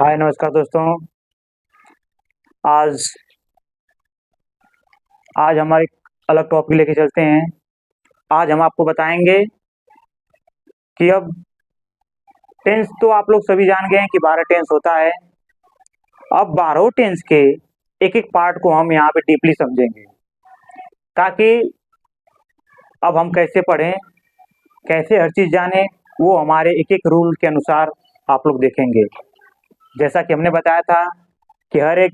हाय नमस्कार दोस्तों। आज आज हमारे एक अलग टॉपिक लेके चलते हैं। आज हम आपको बताएंगे कि अब टेंस तो आप लोग सभी जान गए हैं कि 12 टेंस होता है। अब 12 टेंस के एक एक पार्ट को हम यहाँ पे डीपली समझेंगे, ताकि अब हम कैसे पढ़ें, कैसे हर चीज़ जानें, वो हमारे एक एक रूल के अनुसार आप लोग देखेंगे। जैसा कि हमने बताया था कि हर एक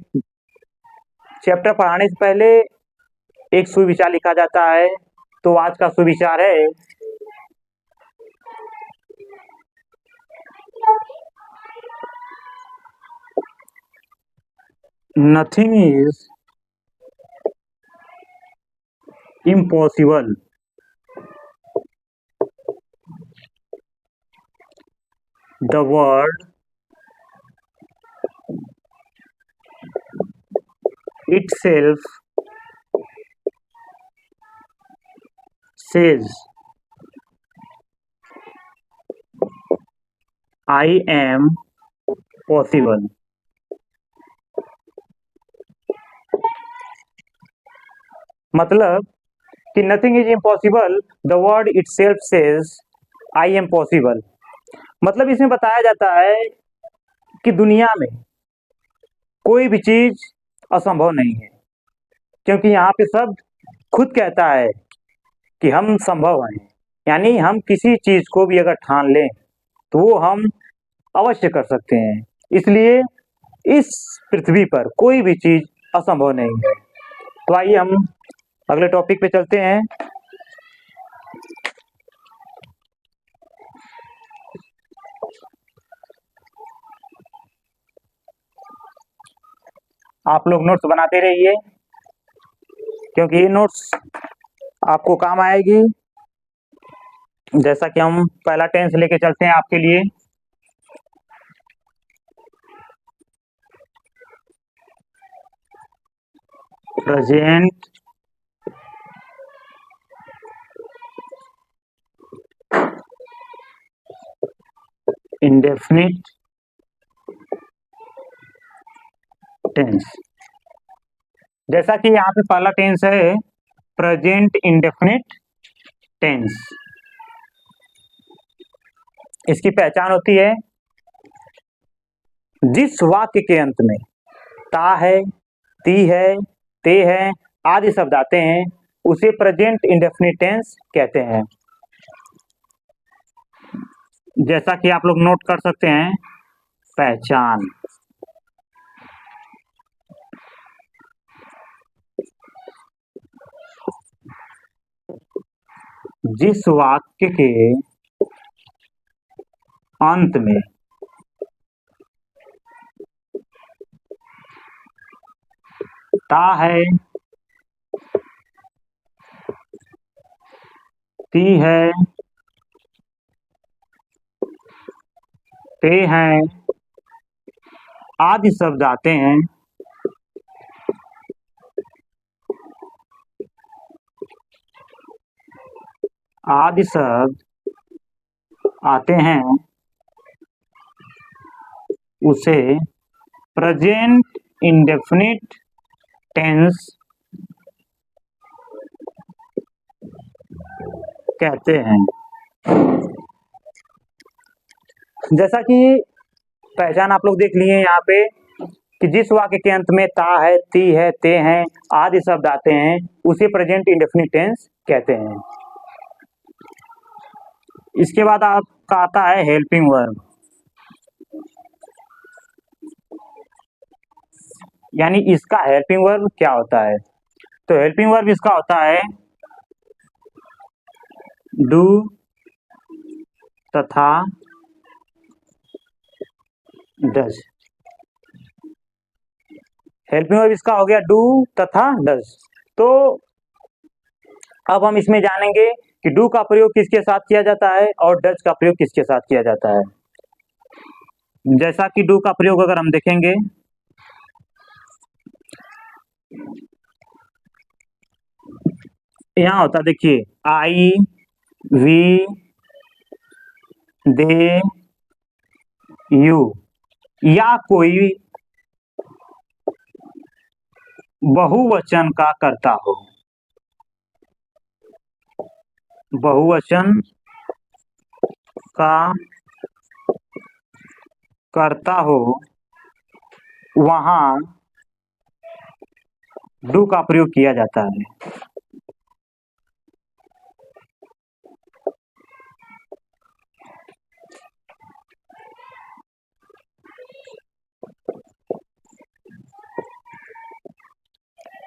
चैप्टर पढ़ाने से पहले एक सुविचार लिखा जाता है। तो आज का सुविचार है nothing is impossible. The word itself says I am possible. मतलब कि nothing is impossible, the word itself says I am possible. मतलब इसमें बताया जाता है कि दुनिया में कोई भी चीज असंभव नहीं है, क्योंकि यहाँ पे शब्द खुद कहता है कि हम संभव हैं। यानी हम किसी चीज को भी अगर ठान लें तो वो हम अवश्य कर सकते हैं। इसलिए इस पृथ्वी पर कोई भी चीज असंभव नहीं है। तो आइए हम अगले टॉपिक पे चलते हैं। आप लोग नोट्स बनाते रहिए, क्योंकि ये नोट्स आपको काम आएगी। जैसा कि हम पहला टेंस लेके चलते हैं आपके लिए। Present indefinite tense. जैसा कि यहाँ पे पहला टेंस है प्रेजेंट इंडेफिनिट टेंस। इसकी पहचान होती है जिस वाक्य के अंत में ता है, ती है, ते है आदि शब्द आते हैं, उसे प्रेजेंट इंडेफिनिट टेंस कहते हैं। जैसा कि आप लोग नोट कर सकते हैं, पहचान जिस वाक्य के अंत में ता है, ती है, ते हैं आदि शब्द आते हैं, आदि शब्द आते हैं, उसे प्रेजेंट इंडेफिनिट टेंस कहते हैं। जैसा कि पहचान आप लोग देख लिए यहाँ पे कि जिस वाक्य के अंत में ता है, ती है, ते हैं आदि शब्द आते हैं, उसे प्रेजेंट इंडेफिनिट टेंस कहते हैं। इसके बाद आपका आता है हेल्पिंग वर्ब। यानी इसका हेल्पिंग वर्ब क्या होता है? तो हेल्पिंग वर्ब इसका होता है डू तथा डज। हेल्पिंग वर्ब इसका हो गया डू तथा डज। तो अब हम इसमें जानेंगे कि डू का प्रयोग किसके साथ किया जाता है और डज का प्रयोग किसके साथ किया जाता है। जैसा कि डू का प्रयोग अगर हम देखेंगे, यहाँ होता देखिए आई, वी, दे, यू। या कोई बहुवचन का कर्ता हो, बहुवचन का कर्ता हो, वहां डू का प्रयोग किया जाता है।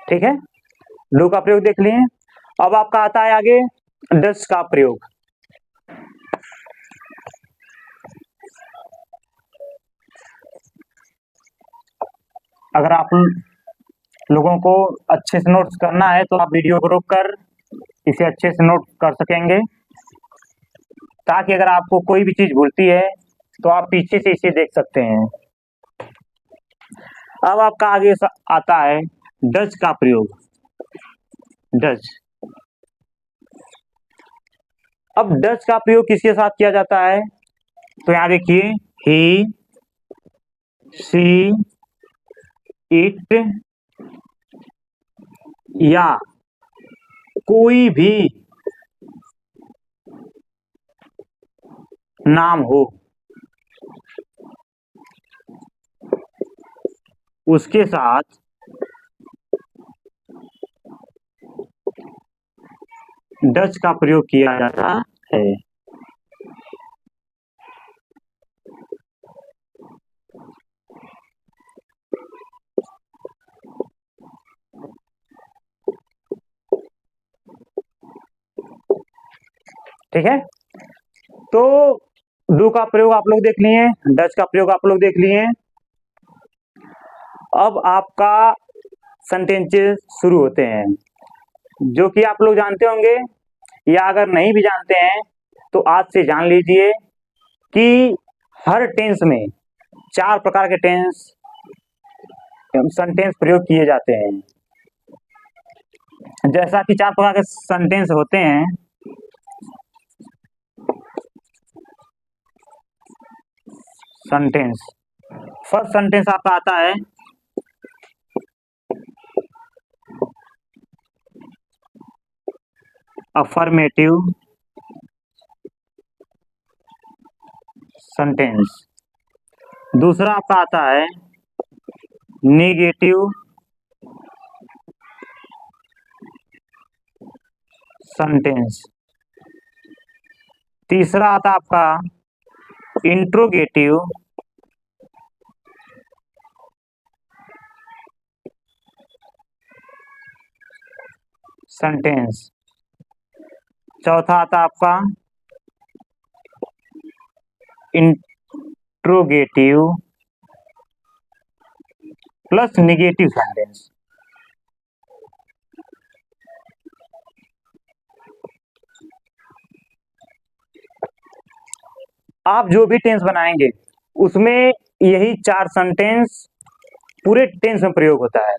ठीक है, डू का प्रयोग देख लिए। अब आपका आता है आगे डज का प्रयोग। अगर आप लोगों को अच्छे से नोट्स करना है तो आप वीडियो को रोक कर इसे अच्छे से नोट कर सकेंगे, ताकि अगर आपको कोई भी चीज भूलती है तो आप पीछे से इसे देख सकते हैं। अब आपका आगे आता है डज का प्रयोग। डज, अब डज का प्रयोग किसके साथ किया जाता है? तो यहां देखिए, ही, सी, इट या कोई भी नाम हो उसके साथ डज का प्रयोग किया जाता है। ठीक है, तो डू का प्रयोग आप लोग देख लिए, डज का प्रयोग आप लोग देख लिए। अब आपका सेंटेंसेस शुरू होते हैं, जो कि आप लोग जानते होंगे, या अगर नहीं भी जानते हैं तो आज से जान लीजिए कि हर टेंस में 4 प्रकार के सेंटेंस प्रयोग किए जाते हैं। जैसा कि 4 प्रकार के सेंटेंस होते हैं, सेंटेंस, फर्स्ट सेंटेंस आपका आता है अफर्मेटिव सेंटेंस। दूसरा आपका आता है नेगेटिव सेंटेंस। तीसरा आता आपका इंट्रोगेटिव सेंटेंस। चौथा आता आपका इंट्रोगेटिव प्लस नेगेटिव सेंटेंस। आप जो भी टेंस बनाएंगे उसमें यही 4 सेंटेंस पूरे टेंस में प्रयोग होता है।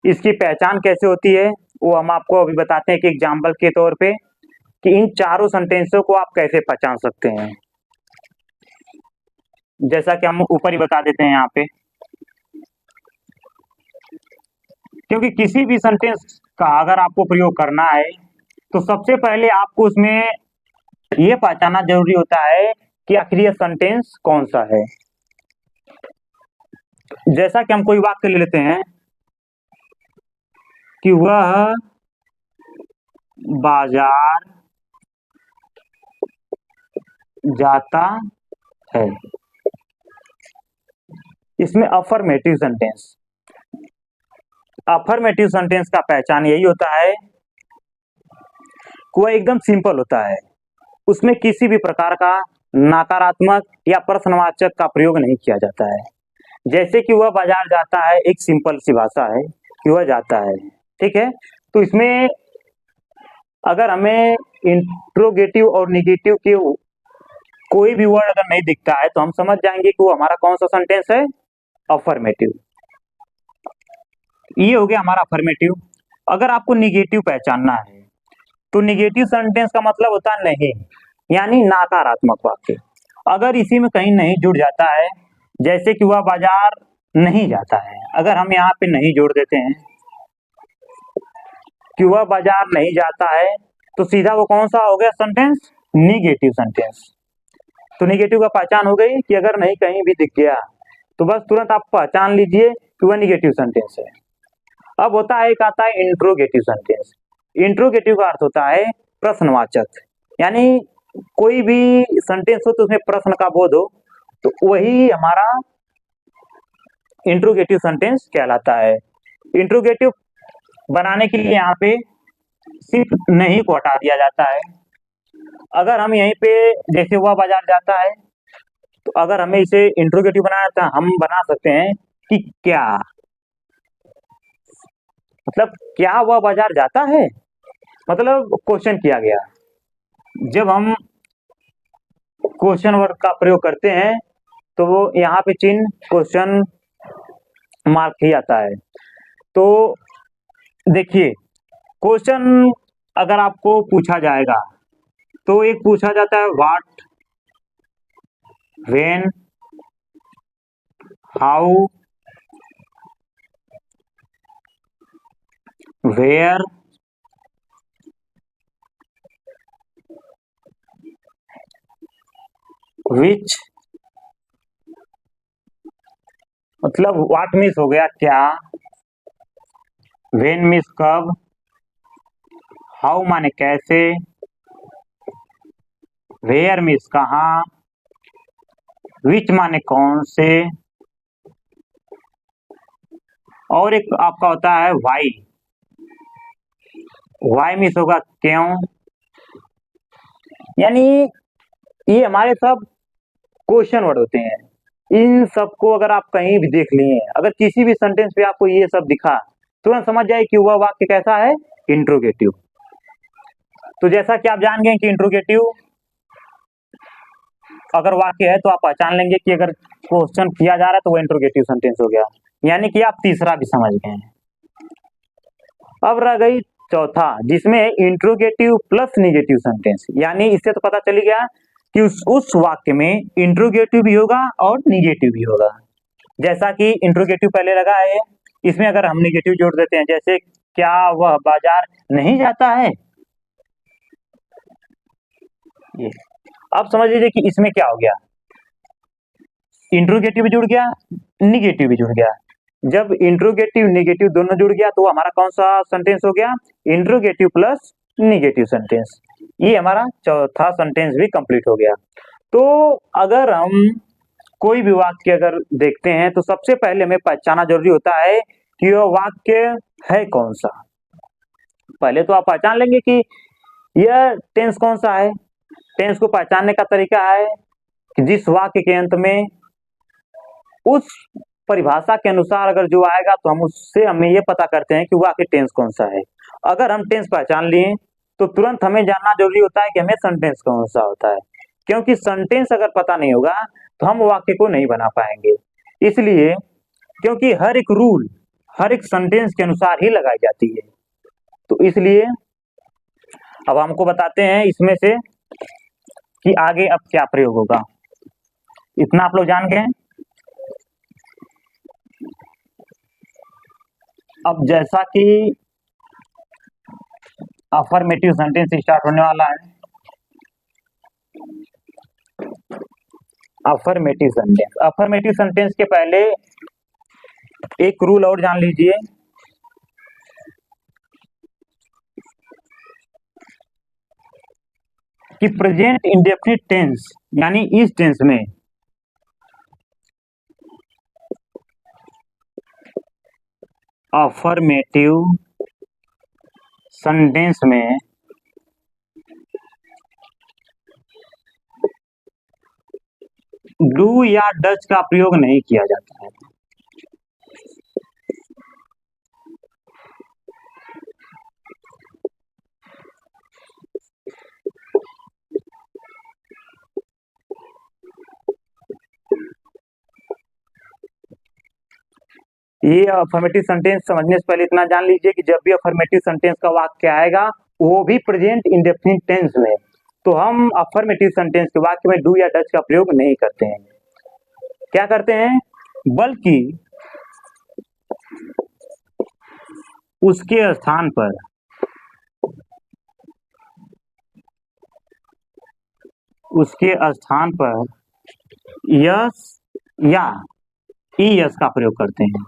इसकी पहचान कैसे होती है वो हम आपको अभी बताते हैं कि एग्जाम्पल के तौर पे, कि इन चारों सेंटेंसों को आप कैसे पहचान सकते हैं। जैसा कि हम ऊपर ही बता देते हैं यहाँ पे, क्योंकि किसी भी सेंटेंस का अगर आपको प्रयोग करना है तो सबसे पहले आपको उसमें यह पहचानना जरूरी होता है कि आखिर यह सेंटेंस कौन सा है। जैसा कि हम कोई वाक्य ले लेते हैं कि वह बाजार जाता है, इसमें अफर्मेटिव सेंटेंस, अफर्मेटिव सेंटेंस का पहचान यही होता है कि वह एकदम सिंपल होता है, उसमें किसी भी प्रकार का नकारात्मक या प्रश्नवाचक का प्रयोग नहीं किया जाता है। जैसे कि वह बाजार जाता है, एक सिंपल सी भाषा है कि वह जाता है। ठीक है, तो इसमें अगर हमें इंट्रोगेटिव और नेगेटिव के कोई भी वर्ड अगर नहीं दिखता है तो हम समझ जाएंगे कि वो हमारा कौन सा सेंटेंस है, अफर्मेटिव। ये हो गया हमारा अफर्मेटिव। अगर आपको नेगेटिव पहचानना है तो नेगेटिव सेंटेंस का मतलब होता है नहीं, यानी नकारात्मक वाक्य। अगर इसी में कहीं नहीं जुड़ जाता है जैसे कि वह बाजार नहीं जाता है, अगर हम यहाँ पे नहीं जोड़ देते हैं कि वह बाजार नहीं जाता है, तो सीधा वो कौन सा हो गया सेंटेंस? Negative sentence. तो निगेटिव का पहचान हो गई कि अगर नहीं कहीं भी दिख गया तो बस तुरंत आप पहचान लीजिए कि वह निगेटिव सेंटेंस है। अब होता है, एक आता है इंट्रोगेटिव सेंटेंस। इंट्रोगेटिव का अर्थ होता है प्रश्नवाचक, यानी कोई भी सेंटेंस हो तो उसमें प्रश्न का बोध हो, तो वही हमारा इंट्रोगेटिव सेंटेंस कहलाता है। इंट्रोगेटिव बनाने के लिए यहाँ पे सिर्फ नहीं को हटा दिया जाता है। अगर हम यहीं पे जैसे वह बाजार जाता है, तो अगर हमें इसे इंट्रोगेटिव बनाना था, हम बना सकते हैं कि क्या, मतलब क्या वह बाजार जाता है, मतलब क्वेश्चन किया गया। जब हम क्वेश्चन वर्ड का प्रयोग करते हैं तो वो यहाँ पे चिन्ह क्वेश्चन मार्क ही आता है। तो देखिए, क्वेश्चन अगर आपको पूछा जाएगा तो एक पूछा जाता है व्हाट, व्हेन, हाउ, वेयर, विच, मतलब व्हाट मीन्स हो गया क्या, व्हेन मीन्स कब, हाउ माने कैसे, वेयर मीन्स कहाँ, विच माने कौन से, और एक आपका होता है वाई। वाई मीन्स होगा क्यों, यानी ये हमारे सब क्वेश्चन वर्ड होते हैं। इन सबको अगर आप कहीं भी देख लिए, अगर किसी भी सेंटेंस पे आपको ये सब दिखा, तुरंत समझ जाए कि वह वाक्य कैसा है, इंट्रोगेटिव। तो जैसा कि आप जान गए कि इंट्रोगेटिव अगर वाक्य है तो आप पहचान लेंगे कि अगर क्वेश्चन किया जा रहा है तो वो इंट्रोगेटिव सेंटेंस हो गया, यानी कि आप तीसरा भी समझ गए हैं। अब रह गई चौथा, जिसमें इंट्रोगेटिव प्लस निगेटिव सेंटेंस, यानी इससे तो पता चली गया कि उस वाक्य में इंट्रोगेटिव भी होगा और निगेटिव भी होगा। जैसा कि इंट्रोगेटिव पहले लगा है, इसमें अगर हम निगेटिव जोड़ देते हैं, जैसे क्या वह बाजार नहीं जाता है, ये अब समझ लीजिए कि इसमें क्या हो गया, इंट्रोगेटिव भी जुड़ गया, निगेटिव भी जुड़ गया। जब इंट्रोगेटिव निगेटिव दोनों जुड़ गया तो हमारा कौन सा सेंटेंस हो गया, इंट्रोगेटिव प्लस निगेटिव सेंटेंस। ये हमारा चौथा सेंटेंस भी कंप्लीट हो गया। तो अगर हम कोई भी वाक्य अगर देखते हैं तो सबसे पहले हमें पहचाना जरूरी होता है कि वह वाक्य है कौन सा। पहले तो आप पहचान लेंगे कि यह टेंस कौन सा है। टेंस को पहचानने का तरीका है कि जिस वाक्य के अंत में उस परिभाषा के अनुसार अगर जो आएगा तो हम उससे हमें ये पता करते हैं कि वाक्य टेंस कौन सा है। अगर हम टेंस पहचान लिए तो तुरंत हमें जानना जरूरी होता है कि हमें सेंटेंस कौन सा होता है, क्योंकि सेंटेंस अगर पता नहीं होगा तो हम वाक्य को नहीं बना पाएंगे। इसलिए क्योंकि हर एक रूल हर एक सेंटेंस के अनुसार ही लगाई जाती है, तो इसलिए अब हमको बताते हैं इसमें से कि आगे अब क्या प्रयोग होगा। इतना आप लोग जान गए। अब जैसा कि अफर्मेटिव सेंटेंस स्टार्ट होने वाला है, अफर्मेटिव सेंटेंस के पहले एक रूल और जान लीजिए कि प्रेजेंट इंडेफिनिट टेंस यानी इस टेंस में अफर्मेटिव सेंटेंस में डू या डज का प्रयोग नहीं किया जाता है। ये अफर्मेटिव सेंटेंस समझने से पहले इतना जान लीजिए कि जब भी अफर्मेटिव सेंटेंस का वाक्य आएगा वो भी प्रेजेंट इंडेफिनिट टेंस में, तो हम अफर्मेटिव सेंटेंस के वाक्य में डू या डज का प्रयोग नहीं करते हैं। क्या करते हैं, बल्कि उसके स्थान पर यस या ईएस का प्रयोग करते हैं।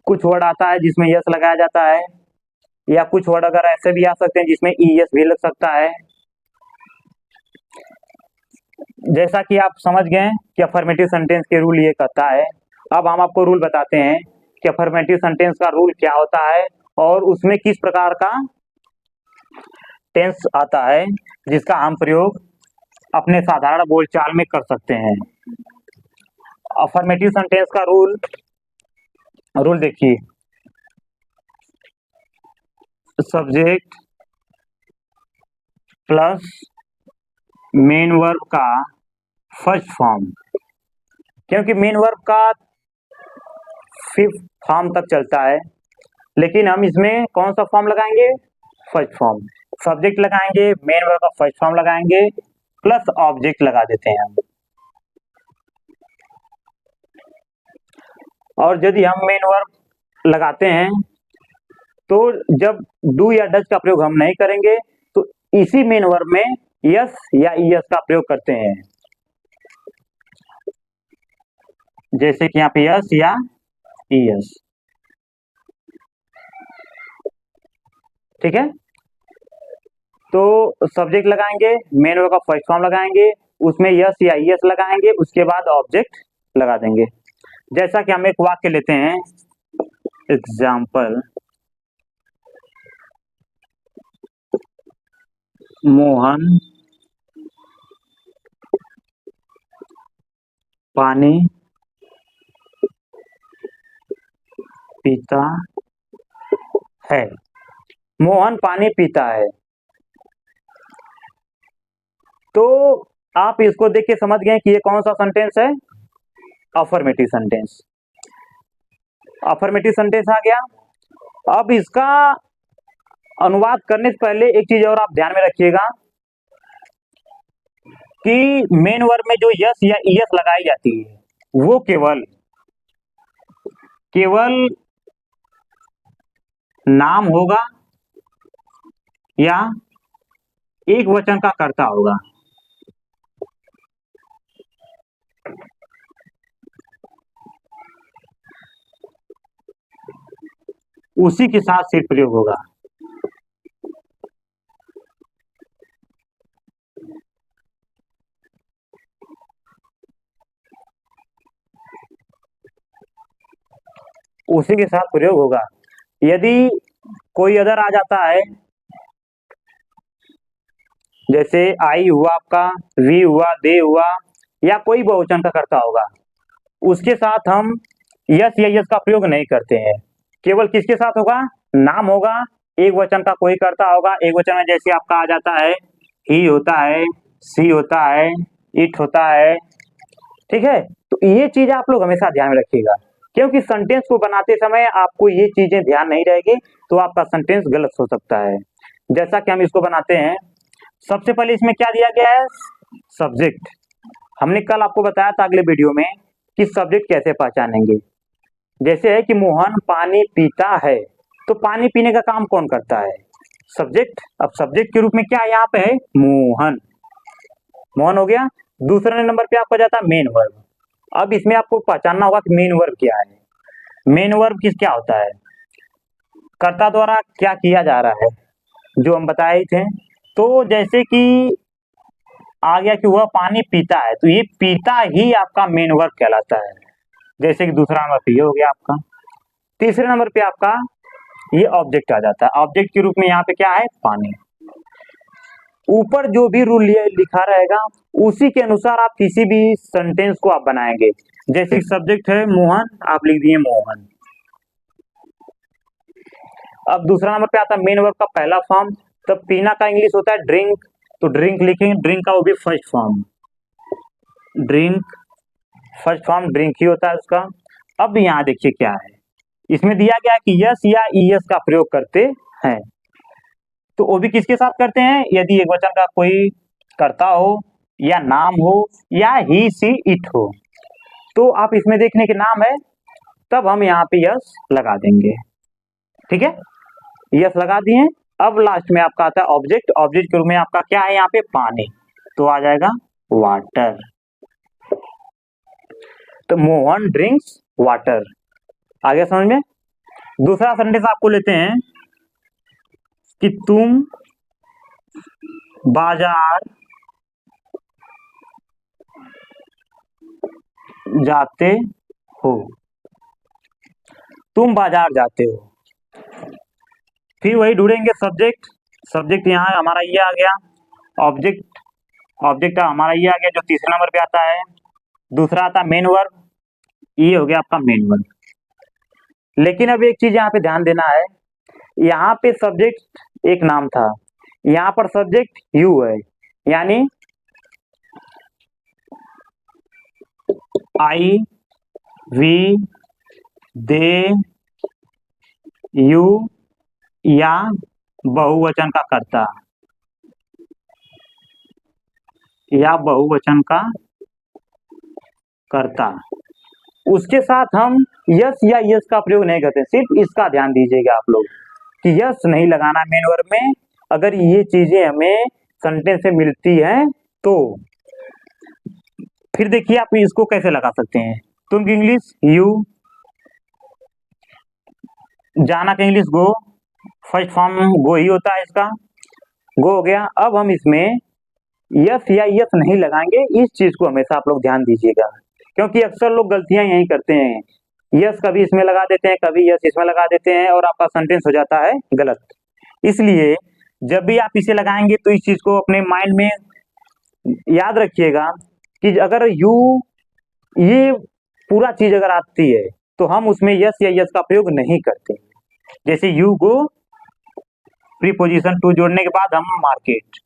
कुछ वर्ड आता है जिसमें यस लगाया जाता है, या कुछ वर्ड अगर ऐसे भी आ सकते हैं जिसमें ईएस भी लग सकता है। जैसा कि आप समझ गए कि अफर्मेटिव सेंटेंस के रूल ये कहता है। अब हम आपको रूल बताते हैं कि अफर्मेटिव सेंटेंस का रूल क्या होता है और उसमें किस प्रकार का टेंस आता है जिसका हम प्रयोग अपने साधारण बोलचाल में कर सकते हैं। अफर्मेटिव सेंटेंस का रूल देखिए, सब्जेक्ट प्लस मेन वर्ब का फर्स्ट फॉर्म, क्योंकि मेन वर्ब का फिफ्थ फॉर्म तक चलता है, लेकिन हम इसमें कौन सा फॉर्म लगाएंगे, फर्स्ट फॉर्म। सब्जेक्ट लगाएंगे, मेन वर्ब का फर्स्ट फॉर्म लगाएंगे, प्लस ऑब्जेक्ट लगा देते हैं हम। और यदि हम मेन वर्ब लगाते हैं तो जब डू या डज का प्रयोग हम नहीं करेंगे तो इसी मेन वर्ब में यस या ईएस का प्रयोग करते हैं, जैसे कि यहाँ पे यस या ईएस। ठीक है, तो सब्जेक्ट लगाएंगे, मेन वर्ब का फर्स्ट फॉर्म लगाएंगे, उसमें यस या ईएस लगाएंगे, उसके बाद ऑब्जेक्ट लगा देंगे। जैसा कि हम एक वाक्य लेते हैं, एग्जाम्पल, मोहन पानी पीता है। मोहन पानी पीता है। तो आप इसको देख के समझ गए कि ये कौन सा सेंटेंस है, अफर्मेटिव सेंटेंस। अफर्मेटिव सेंटेंस आ गया। अब इसका अनुवाद करने से पहले एक चीज और आप ध्यान में रखिएगा कि मेन वर्ब में जो यस या ईएस लगाई जाती है वो केवल नाम होगा या एक वचन का कर्ता होगा। उसी के साथ से प्रयोग होगा। उसी के साथ प्रयोग होगा। यदि कोई अदर आ जाता है, जैसे आई हुआ आपका, वी हुआ, दे हुआ, या कोई बहुवचन का कर्ता होगा, उसके साथ हम यस या यस का प्रयोग नहीं करते हैं। केवल किसके साथ होगा, नाम होगा, एक वचन का कोई कर्ता होगा। एक वचन में जैसे आपका आ जाता है ही होता है, सी होता है, इट होता है। ठीक है, तो ये चीज आप लोग हमेशा ध्यान में रखिएगा, क्योंकि सेंटेंस को बनाते समय आपको ये चीजें ध्यान नहीं रहेगी तो आपका सेंटेंस गलत हो सकता है। जैसा कि हम इसको बनाते हैं, सबसे पहले इसमें क्या दिया गया है, सब्जेक्ट। हमने कल आपको बताया था अगले वीडियो में कि सब्जेक्ट कैसे पहचानेंगे। जैसे है कि मोहन पानी पीता है, तो पानी पीने का काम कौन करता है, सब्जेक्ट। अब सब्जेक्ट के रूप में क्या यहाँ पे है, मोहन। मोहन हो गया। दूसरे नंबर पे आपका जाता है मेन वर्ब। अब इसमें आपको पहचानना होगा कि मेन वर्ब क्या है। मेन वर्ब क्या होता है, कर्ता द्वारा क्या किया जा रहा है, जो हम बताए थे। तो जैसे कि आ गया कि वह पानी पीता है, तो ये पीता ही आपका मेन वर्ब कहलाता है। जैसे कि दूसरा नंबर पे ये हो गया आपका। तीसरे नंबर पे आपका ये ऑब्जेक्ट आ जाता है। ऑब्जेक्ट के रूप में यहाँ पे क्या है, पानी। ऊपर जो भी रूल लिखा रहेगा उसी के अनुसार आप किसी भी सेंटेंस को आप बनाएंगे। जैसे सब्जेक्ट है मोहन, आप लिख दिए मोहन। अब दूसरा नंबर पे आता है मेन वर्ब का पहला फॉर्म। तब पीना का इंग्लिश होता है ड्रिंक, तो ड्रिंक लिखेंगे, ड्रिंक का वो भी first form, drink first form drink ही होता है उसका। अब यहाँ देखिए क्या है, इसमें दिया गया है कि यस या ईएस का प्रयोग करते हैं। तो वो भी किसके साथ करते हैं? यदि एक वचन का कोई कर्ता हो या नाम हो या ही सी इट हो, तो आप इसमें देखने के नाम है, तब हम यहाँ पे यस लगा देंगे। ठीक है, यस लगा दिए। अब लास्ट में आपका आता है ऑब्जेक्ट। ऑब्जेक्ट के रूप में आपका क्या है यहाँ पे? पानी, तो आ जाएगा वाटर। तो मोहन ड्रिंक्स वाटर। आ गया समझ में? दूसरा सेंटेंस आपको लेते हैं कि तुम बाजार जाते हो। तुम बाजार जाते हो, फिर वही ढूंढेंगे सब्जेक्ट। सब्जेक्ट यहाँ हमारा ये आ गया। ऑब्जेक्ट, ऑब्जेक्ट हमारा ये आ गया जो तीसरे नंबर पे आता है। दूसरा आता है मेन वर्ब, ये हो गया आपका मेन वर्ब। लेकिन अब एक चीज यहाँ पे ध्यान देना है, यहाँ पे सब्जेक्ट एक नाम था, यहाँ पर सब्जेक्ट यू है, यानी आई, वी, दे, यू या बहुवचन का कर्ता, या बहुवचन का कर्ता, उसके साथ हम यस या यस का प्रयोग नहीं करते। सिर्फ इसका ध्यान दीजिएगा आप लोग कि यस नहीं लगाना मेन वर्ब में। अगर ये चीजें हमें सेंटेंस से मिलती हैं तो फिर देखिए आप इसको कैसे लगा सकते हैं। तुम की इंग्लिश यू, जाना का इंग्लिश गो, फर्स्ट फॉर्म गो ही होता है इसका, गो हो गया। अब हम इसमें यस या यस नहीं लगाएंगे, इस चीज को हमेशा आप लोग ध्यान दीजिएगा, क्योंकि अक्सर लोग गलतियां यही करते हैं। यस कभी इसमें लगा देते हैं, कभी यस इसमें लगा देते हैं, और आपका सेंटेंस हो जाता है गलत। इसलिए जब भी आप इसे लगाएंगे तो इस चीज को अपने माइंड में याद रखिएगा कि अगर यू, ये पूरा चीज अगर आती है तो हम उसमें यस या यस का प्रयोग नहीं करते। जैसे यू गो, प्रीपोजिशन टू जोड़ने के बाद हम मार्केट,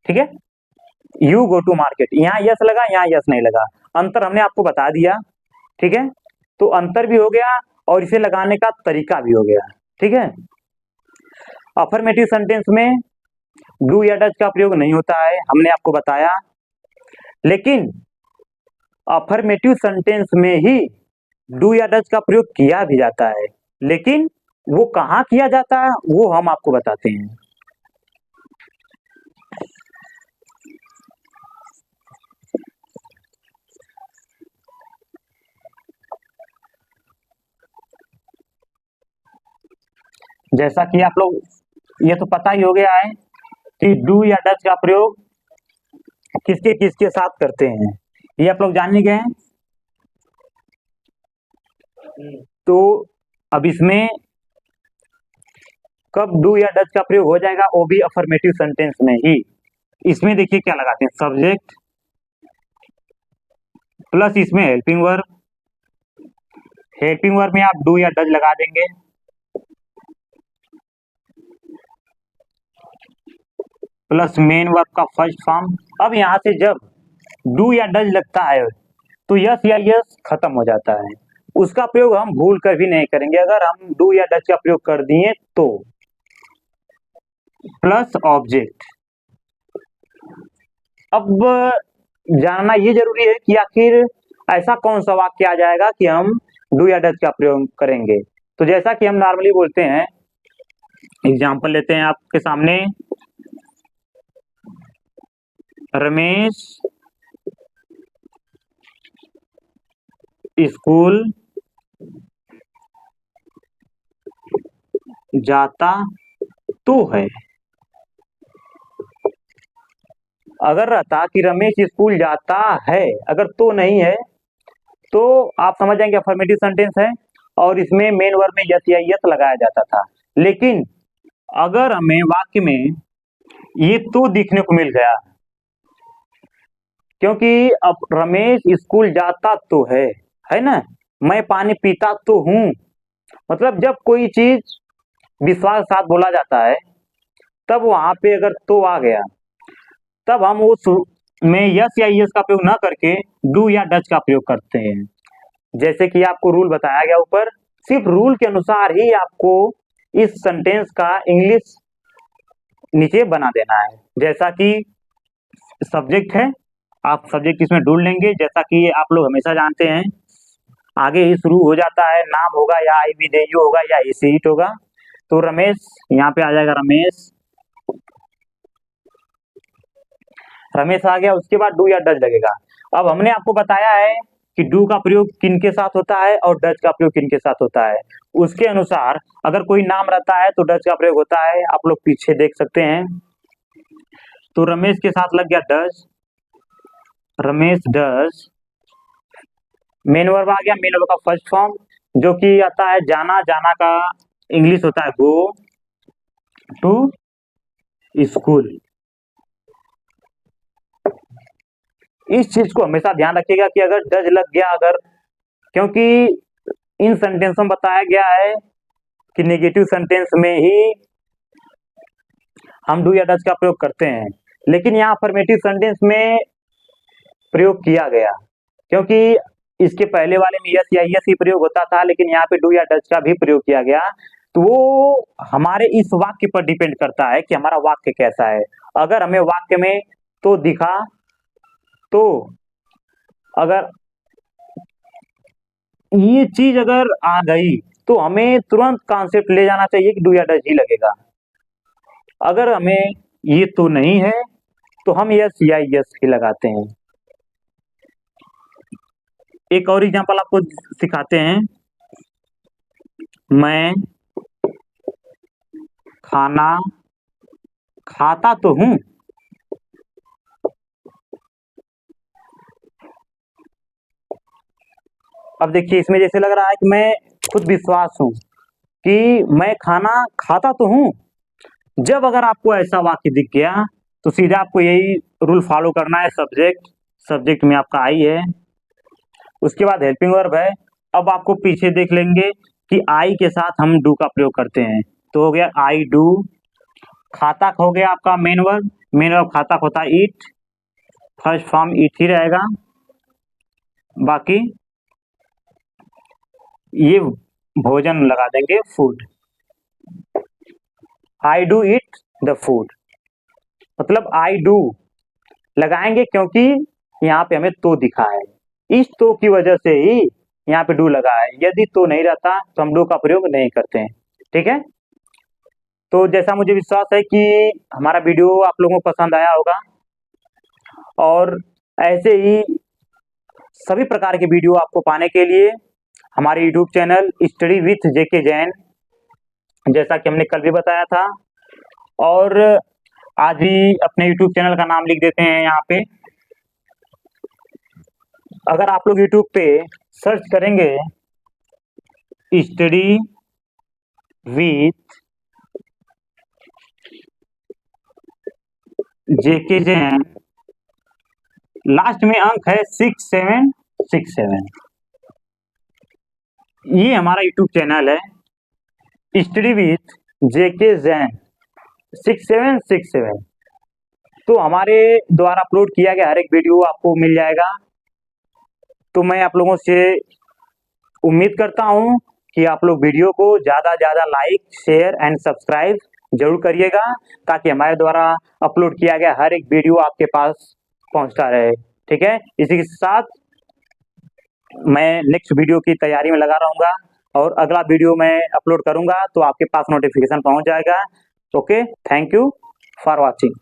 ठीक है, यू गो टू मार्केट, यहाँ यस लगा, यहाँ यस नहीं लगा, अंतर हमने आपको बता दिया। ठीक है, तो अंतर भी हो गया और इसे लगाने का तरीका भी हो गया। ठीक है, अफर्मेटिव सेंटेंस में डू या डज का प्रयोग नहीं होता है, हमने आपको बताया। लेकिन अफर्मेटिव सेंटेंस में ही डू या डज का प्रयोग किया भी जाता है, लेकिन वो कहाँ किया जाता है वो हम आपको बताते हैं। जैसा कि आप लोग ये तो पता ही हो गया है कि डू या डज का प्रयोग किसके किसके साथ करते हैं, ये आप लोग जान ही गए हैं। तो अब इसमें कब डू या डज का प्रयोग हो जाएगा, वो भी अफर्मेटिव सेंटेंस में ही। इसमें देखिए क्या लगाते हैं, सब्जेक्ट प्लस इसमें हेल्पिंग वर्ब। हेल्पिंग वर्ब में आप डू या डज लगा देंगे, प्लस मेन वर्ब का फर्स्ट फॉर्म। अब यहां से जब डू या डज लगता है तो यस या यस खत्म हो जाता है, उसका प्रयोग हम भूल कर भी नहीं करेंगे। अगर हम डू या डज का प्रयोग कर दिए तो प्लस ऑब्जेक्ट। अब जानना ये जरूरी है कि आखिर ऐसा कौन सा वाक्य आ जाएगा कि हम डू या डज का प्रयोग करेंगे। तो जैसा कि हम नॉर्मली बोलते हैं, एग्जाम्पल लेते हैं आपके सामने, रमेश स्कूल जाता तो है। अगर रहता कि रमेश स्कूल जाता है, अगर तो नहीं है तो आप समझ जाएंगे अफर्मेटिव सेंटेंस है और इसमें मेन वर्ब में यस या यस लगाया जाता था। लेकिन अगर हमें वाक्य में ये तो दिखने को मिल गया, क्योंकि अब रमेश स्कूल जाता तो है ना, मैं पानी पीता तो हूं, मतलब जब कोई चीज विश्वास के साथ बोला जाता है तब वहां पे अगर तो आ गया, तब हम उस में यस या यस का प्रयोग ना करके डू या डज का प्रयोग करते हैं। जैसे कि आपको रूल बताया गया ऊपर, सिर्फ रूल के अनुसार ही आपको इस सेंटेंस का इंग्लिश नीचे बना देना है। जैसा कि सब्जेक्ट है, आप सब्जेक्ट इसमें ढूंढ लेंगे, जैसा कि आप लोग हमेशा जानते हैं आगे ही शुरू हो जाता है, नाम होगा या आई विदेयु होगा या इसीट होगा। तो रमेश यहाँ पे आ जाएगा, रमेश, रमेश आ गया। उसके बाद डू या डज लगेगा। अब हमने आपको बताया है कि डू का प्रयोग किन के साथ होता है और डज का प्रयोग किन के साथ होता है। उसके अनुसार अगर कोई नाम रहता है तो डज का प्रयोग होता है, आप लोग पीछे देख सकते हैं। तो रमेश के साथ लग गया does, Ramesh does. Main verb आ गया, मेन वर्ब का फर्स्ट फॉर्म जो कि आता है जाना, जाना का इंग्लिश होता है गो टू स्कूल। इस चीज को हमेशा ध्यान रखिएगा कि अगर डज लग गया, अगर, क्योंकि इन सेंटेंस में बताया गया है कि नेगेटिव सेंटेंस में ही हम डू या डज का प्रयोग करते हैं, लेकिन यहाँ अफर्मेटिव सेंटेंस में प्रयोग किया गया, क्योंकि इसके पहले वाले में यस या यस ही प्रयोग होता था, लेकिन यहाँ पे डू या डज का भी प्रयोग किया गया। तो वो हमारे इस वाक्य पर डिपेंड करता है कि हमारा वाक्य कैसा है। अगर हमें वाक्य में तो दिखा, तो अगर ये चीज अगर आ गई तो हमें तुरंत कॉन्सेप्ट ले जाना चाहिए कि डू या डज ही लगेगा। अगर हमें ये तो नहीं है तो हम यस या यस ही लगाते हैं। एक और एग्जांपल आपको सिखाते हैं। मैं खाना खाता तो हूं, अब देखिए इसमें जैसे लग रहा है कि मैं खुद विश्वास हूं कि मैं खाना खाता तो हूं। जब अगर आपको ऐसा वाक्य दिख गया तो सीधा आपको यही रूल फॉलो करना है। सब्जेक्ट, सब्जेक्ट में आपका आई है, उसके बाद हेल्पिंग वर्ब है। अब आपको पीछे देख लेंगे कि आई के साथ हम डू का प्रयोग करते हैं, तो हो गया आई डू। खाता हो गया आपका मेन वर्ब, मेन वर्ब खाता होता है ईट, फर्स्ट फॉर्म ईट ही रहेगा। बाकी ये भोजन लगा देंगे food, I do eat the food, मतलब आई डू लगाएंगे क्योंकि यहाँ पे हमें तो दिखा है, इस तो की वजह से ही यहाँ पे डू लगा है। यदि तो नहीं रहता तो हम डू का प्रयोग नहीं करते हैं। ठीक है, तो जैसा मुझे विश्वास है कि हमारा वीडियो आप लोगों को पसंद आया होगा, और ऐसे ही सभी प्रकार के वीडियो आपको पाने के लिए हमारे यूट्यूब चैनल स्टडी विथ जेके जैन, जैसा कि हमने कल भी बताया था, और आज ही अपने यूट्यूब चैनल का नाम लिख देते हैं यहाँ पे। अगर आप लोग यूट्यूब पे सर्च करेंगे study with JK Jain, last में अंक है 6767, ये हमारा यूट्यूब चैनल है स्टडी विथ जेके जैन 6767। तो हमारे द्वारा अपलोड किया गया हर एक वीडियो आपको मिल जाएगा। तो मैं आप लोगों से उम्मीद करता हूं कि आप लोग वीडियो को ज़्यादा लाइक, शेयर एंड सब्सक्राइब जरूर करिएगा, ताकि हमारे द्वारा अपलोड किया गया हर एक वीडियो आपके पास पहुंचता रहे। ठीक है, इसी के साथ मैं नेक्स्ट वीडियो की तैयारी में लगा रहूँगा, और अगला वीडियो मैं अपलोड करूँगा तो आपके पास नोटिफिकेशन पहुँच जाएगा। Okay, thank you for watching.